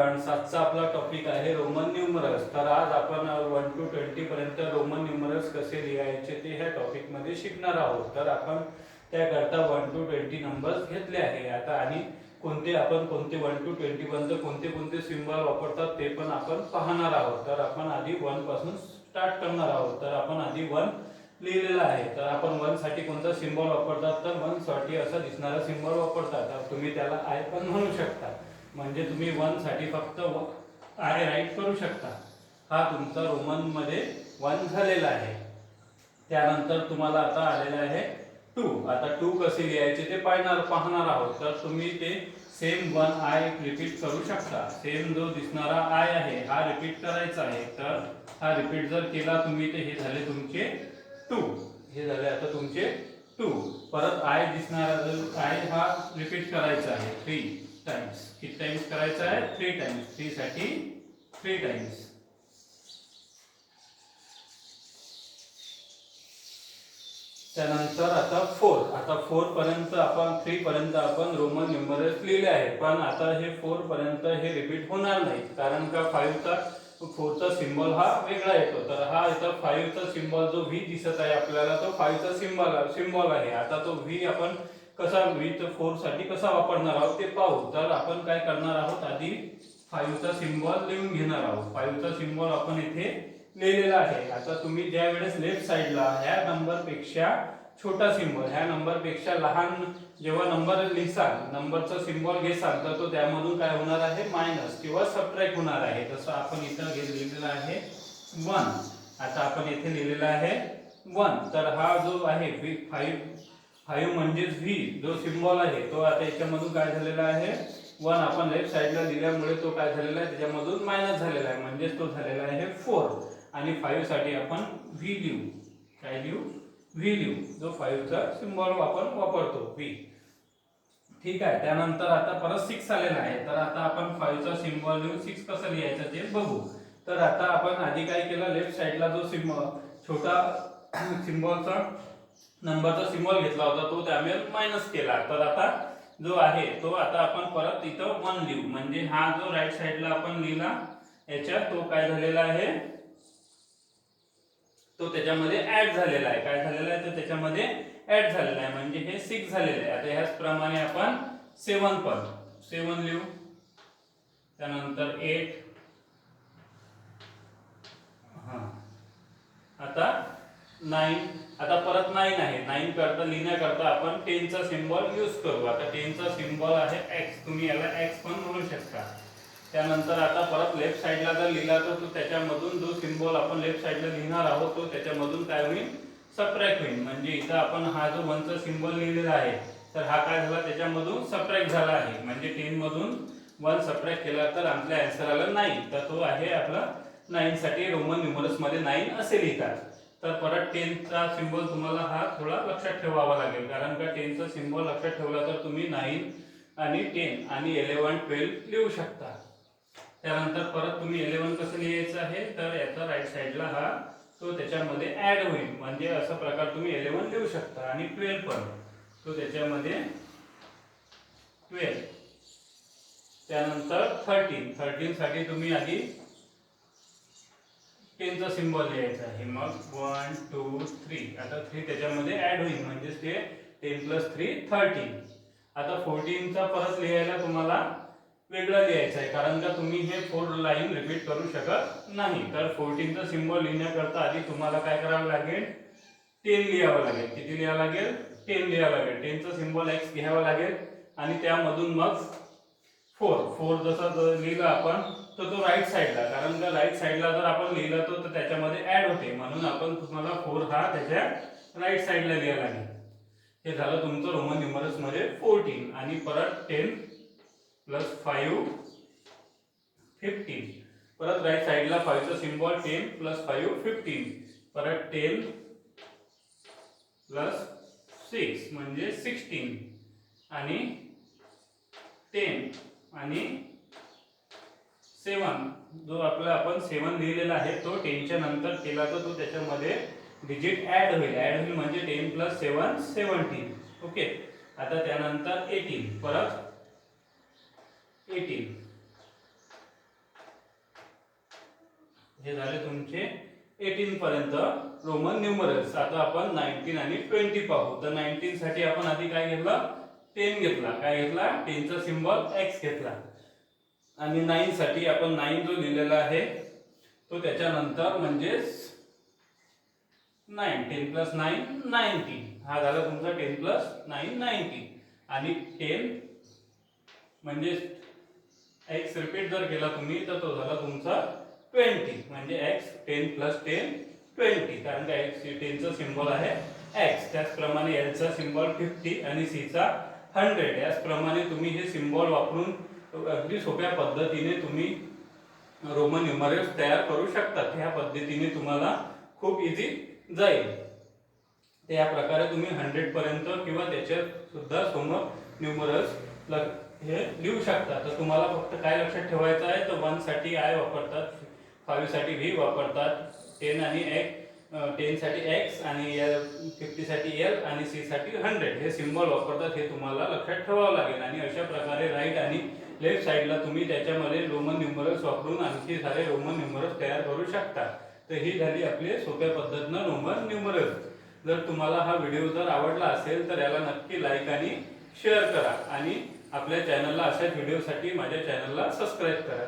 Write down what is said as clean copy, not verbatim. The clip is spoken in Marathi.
सातचा आपला टॉपिक आहे रोमन न्यूमरल्स. तर आज आपण 1 to 20 पर्यंत रोमन न्यूमरल्स कसे लिहायचे ते ह्या टॉपिक मध्ये शिकणार आहोत. तर आपण त्याकरता 1 to 20 नंबर्स घेतले आहे आता, आणि कोणते 1 to 20 पर्यंत कोणते कोणते सिम्बॉल वापरतात ते पण आपण पाहणार आहोत. तर आपण आधी 1 पासून स्टार्ट करणार आहोत. तर आपण आधी 1 लिहिलेला आहे. तर आपण 1 साठी कोणता सिम्बॉल वापरतात, तर 1 साठी असा दिसणारा सिम्बॉल वापरतात. तर तुम्ही त्याला आय पण म्हणू शकता, म्हणजे तुम्ही 1 साठी फक्त आय राईट करू शकता. हा तुमचा रोमन मध्ये 1 झालेला आहे. त्यानंतर तुम्हाला आता आलेला आहे 2. आता 2 कसे लिहायचे ते पाहणार आहोत. तर तुम्ही ते सेम 1 आय रिपीट करू शकता. सेम जो दिसणारा आय आहे हा रिपीट करायचा आहे. तर हा रिपीट जर केला तुम्ही, तर हे झाले तुमचे 2. हे झाले आता तुमचे 2. परत आय दिसणारा आय हा रिपीट करायचा आहे 3 टाइम्स. किती टाइम्स करायचा आहे? 3 टाइम्स. 3 साठी 3 टाइम्स. त्यानंतर आता 4. आता 4 पर्यंत आपण 3 पर्यंत आपण रोमन न्यूमरल्स लिहिले आहेत, पण आता हे 4 पर्यंत हे रिपीट होणार नाही, कारण का 4 चा सिम्बॉल हा वेगळा येतो. तर हा इथं 5 चा सिम्बॉल जो व्ही दिसत आहे आपल्याला, तो 5 चा सिम्बॉल आहे. आता तो व्ही आपण कसा व्ही 4 साठी कसा वापरणार आहोत ते पाहू. तर आपण काय करणार आहोत, आधी 5 चा सिम्बॉल लिहून घेणार आहोत. 5 चा सिम्बॉल आपण इथे लिहिलेला आहे. आता तुम्ही ज्या वेळेस लेफ्ट साइडला ह्या नंबर पेक्षा छोटा सिम्बॉल, ह्या नंबर पेक्षा लहान जेव्हा नंबर लिहिसाल, नंबरचा सिम्बॉल घेसाल, तर तो त्यामधून काय होणार आहे, मायनस किंवा सबट्रॅक्ट होणार आहे. तसं आपण इथं लिहिलेलं आहे 1. आता आपण इथे लिहिलेला आहे 1. तर हा जो आहे 5 म्हणजेच व्ही जो सिम्बॉल आहे, तो आता याच्यामधून काय झालेला आहे 1. आपण लेफ्ट साइडला लिहिल्यामुळे तो काय झालेला आहे, त्याच्यामधून मायनस झालेला आहे, म्हणजेच तो झालेला आहे 4. आणि 5 साठी आपण व्ही लिहू. काय लिहू? व्ही लिहू, जो 5 चा सिम्बॉल आपण वापरतो, व्ही. ठीक आहे. त्यानंतर आता परत 6 आलेला आहे. तर आता आपण 5 चा सिम्बॉल लिहून 6 कसं लिहायचं ते बघू. तर आता आपण आधी काय केलं, लेफ्ट साइडला जो छोटा सिम्बॉलचा नंबरचा सिम्बॉल घेतला होता, तो त्यामुळे मायनस केला. तर आता जो आहे तो आता आपण परत इथं 1 लिहू, म्हणजे हा जो राईट साइडला आपण लिहिला याच्यात, तो काय झालेला आहे, तो त्याच्यामध्ये ऍड झालेला आहे. काय झालेला आहे, तो त्याच्यामध्ये ऍड झालेला आहे, म्हणजे हे 6 झालेलं आहे. आता ह्याच प्रमाणे आपण 7 लिहू. त्यानंतर 8. आता 9. आता परत 9 आहे. 9 करता लिहिण्याकरता आपण 10 चा सिम्बॉल यूज करू. आता 10 चा सिम्बॉल आहे x. तुम्ही याला x पण म्हणू शकता. त्यानंतर आता परत लेफ्ट साइडला जर लिहिला तर तो त्याच्यामधून जो सिम्बॉल आपण लेफ्ट साइडला लिहिणार आहोत, तो त्याच्यामधून काय होईल, सबट्रॅक्ट होईल. म्हणजे इथं आपण हा जो 1 चा सिम्बॉल लिहिलेला आहे, तर हा काय झाला, त्याच्यामधून सबट्रॅक्ट झाला आहे. म्हणजे 10 मधून 1 सबट्रॅक्ट केला तर आपल्या आन्सर आला 9. तर तो आहे आपला 9 साठी रोमन न्यूमरल्स मध्ये 9 असे लिहितात. तर परत 10 चा सिम्बॉल तुम्हाला हा थोडा लक्षात ठेवावा लागेल, कारण का 10 चा सिम्बॉल लक्षात ठेवला तर तुम्ही 9 आणि 10 आणि 11 12 लिहू शकता. त्यानंतर परत तुम्ही 11 कसं लिहायचं आहे, तर याचा राईट साइडला हा तो त्याच्यामध्ये ऍड होईल, म्हणजे असा प्रकार तुम्ही 11 लिहू शकता. आणि 12 पण तो त्याच्यामध्ये 12. त्यानंतर 13 साठी तुम्ही आधी 10 चा सिम्बॉल लिहायचा आहे. मग 1 2 3. आता 3 त्याच्यामध्ये ऍड होईल, म्हणजे ते 10 + 3 13. आता 14 चा परत लिहायला तुम्हाला वेगळा लिहायचा आहे, कारण का तुम्ही हे 4 लाईन रिपीट करू शकत नाही. तर 14 चा सिम्बॉल लिहिण्याकरता आधी तुम्हाला काय करावं लागेल, 10 लिहावं लागेल. किती लिहावं लागेल? 10 लिहावं लागेल. 10 चा सिम्बॉल x घ्यावा लागेल, आणि त्यामधून मग 4 जसं लिहिलं आपण, तर तो राईट साइडला, कारण का राईट साइडला जर आपण लिहिलं तर त्याच्यामध्ये ऍड होते, म्हणून आपण तुम्हाला 4 हा त्याच्या राईट साइडला लिहायला लागेल. हे झालं तुमचं रोमन न्यूमरल्स मध्ये 14. आणि परत 10 + 5 15. परत राईट साइडला 5 चा सिम्बॉल 10 + 5 15. परत 10 + 6 म्हणजे 16. आणि 10 आणि 7, जो आपला आपण 7 लिहिलेला आहे, तो 10 च्या नंतर केला तर तो त्याच्यामध्ये डिजिट ऍड होईल म्हणजे 10 + 7 17. ओके. आता त्यानंतर 18. परत 18. हे झाले तुमचे 18 पर्यंत रोमन न्यूमरल्स. आता आपण 19 आणि 20 पाहू. तर 19 साठी आपण आधी काय घेतलं, 10 घेतला. काय घेतला, 10 चा सिम्बॉल x घेतला. आणि 9 साठी आपण 9 जो लिहिलेला आहे तो त्याच्यानंतर म्हणजेच 9, 10 प्लस 9 19. हा झाला तुमचा 10 प्लस 9 19. आणि 10 म्हणजे x रिपीट जर केला तुम्ही तर तो झाला तुमचा 20. म्हणजे x 10 प्लस 10 20. कारण का x 10 चा सिम्बॉल आहे x. त्याचप्रमाणे l चा सिम्बॉल 50 आणि c चा 100. याचप्रमाणे तुम्ही हे सिम्बॉल वापरून अगदी सोप्या पद्धतीने तुम्ही रोमन न्यूमरल्स तयार करू शकतात. ह्या पद्धतीने तुम्हाला खूप इझी जाईल. त्या प्रकारे तुम्ही 100 पर्यंत किंवा त्याच्यात सुद्धा समोर न्यूमरल्स हे लिहू शकता. तर तुम्हाला फक्त काय लक्षात ठेवायचं आहे, तर 1 साठी I वापरतात, 5 साठी V वापरतात, 10 आणि 10 साठी x आणि 50 साठी l आणि c साठी 100 हे सिम्बॉल वापरतात. हे तुम्हाला लक्षात ठेवावं लागेल. आणि अशा प्रकारे राईट आणि लेफ्ट साइडला तुम्ही त्याच्यामध्ये रोमन न्यूमरल्स वापरून आणखी सारे रोमन न्यूमरल्स तयार करू शकता. तर ही झाली आपली सोप्या पद्धतीनं रोमन न्यूमरल्स. जर तुम्हाला हा व्हिडिओ जर आवडला असेल तर याला नक्की लाईक आणि शेअर करा आणि आपल्या चॅनलला अशाच व्हिडिओसाठी माझ्या चॅनलला सबस्क्राईब करा.